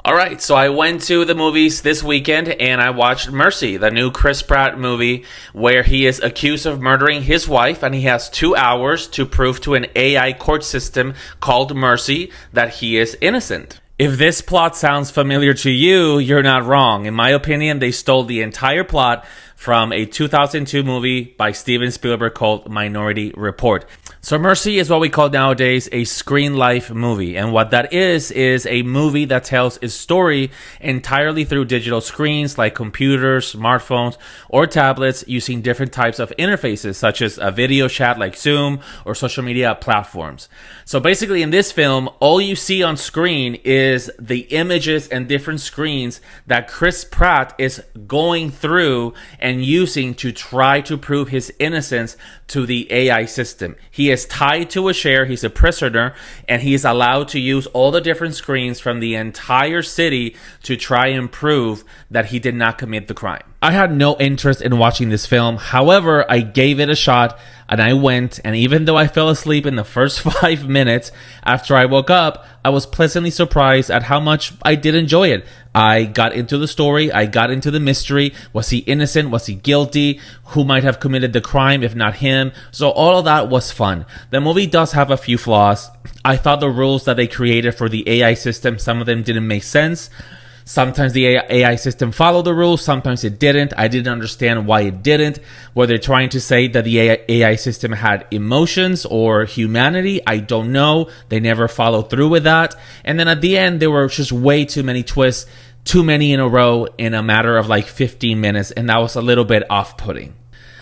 All right, so I went to the movies this weekend and I watched Mercy, the new Chris Pratt movie where he is accused of murdering his wife and he has 2 hours to prove to an AI court system called Mercy that he is innocent. If this plot sounds familiar to you, you're not wrong. In my opinion, they stole the entire plot from a 2002 movie by Steven Spielberg called Minority Report. So Mercy is what we call nowadays a screen life movie. And what that is a movie that tells its story entirely through digital screens like computers, smartphones, or tablets using different types of interfaces such as a video chat like Zoom or social media platforms. So basically in this film, all you see on screen is the images and different screens that Chris Pratt is going through and using to try to prove his innocence to the AI system. He is tied to a chair, he's a prisoner, and he is allowed to use all the different screens from the entire city to try and prove that he did not commit the crime. I had no interest in watching this film. However, I gave it a shot and I went, and even though I fell asleep in the first 5 minutes after I woke up, I was pleasantly surprised at how much I did enjoy it. I got into the story, I got into the mystery. Was he innocent? Was he guilty? Who might have committed the crime if not him? So all of that was fun. The movie does have a few flaws. I thought the rules that they created for the AI system, some of them didn't make sense. Sometimes the AI system followed the rules, sometimes it didn't. I didn't understand why it didn't. Were they trying to say that the AI system had emotions or humanity? I don't know. They never followed through with that. And then at the end, there were just way too many twists, too many in a row in a matter of like 15 minutes, and that was a little bit off-putting.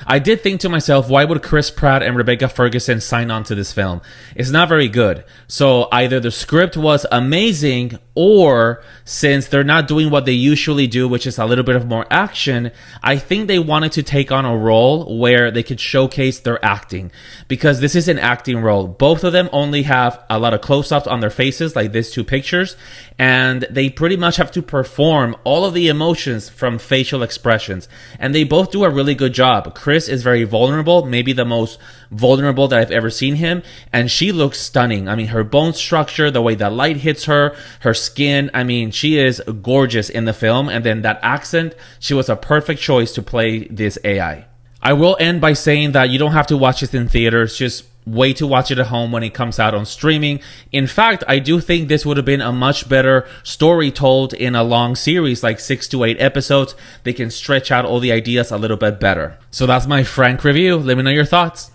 I did think to myself, why would Chris Pratt and Rebecca Ferguson sign on to this film? It's not very good. So either the script was amazing, or since they're not doing what they usually do, which is a little bit of more action, I think they wanted to take on a role where they could showcase their acting. Because this is an acting role. Both of them only have a lot of close-ups on their faces, like these two pictures, and they pretty much have to perform all of the emotions from facial expressions. And they both do a really good job. Chris is very vulnerable, maybe the most vulnerable that I've ever seen him, and she looks stunning. I mean, her bone structure, the way the light hits her, her skin, I mean, she is gorgeous in the film. And then that accent, she was a perfect choice to play this AI. I will end by saying that you don't have to watch this in theaters, just wait to watch it at home when it comes out on streaming. In fact, I do think this would have been a much better story told in a long series, like 6 to 8 episodes. They can stretch out all the ideas a little bit better. So that's my frank review. Let me know your thoughts.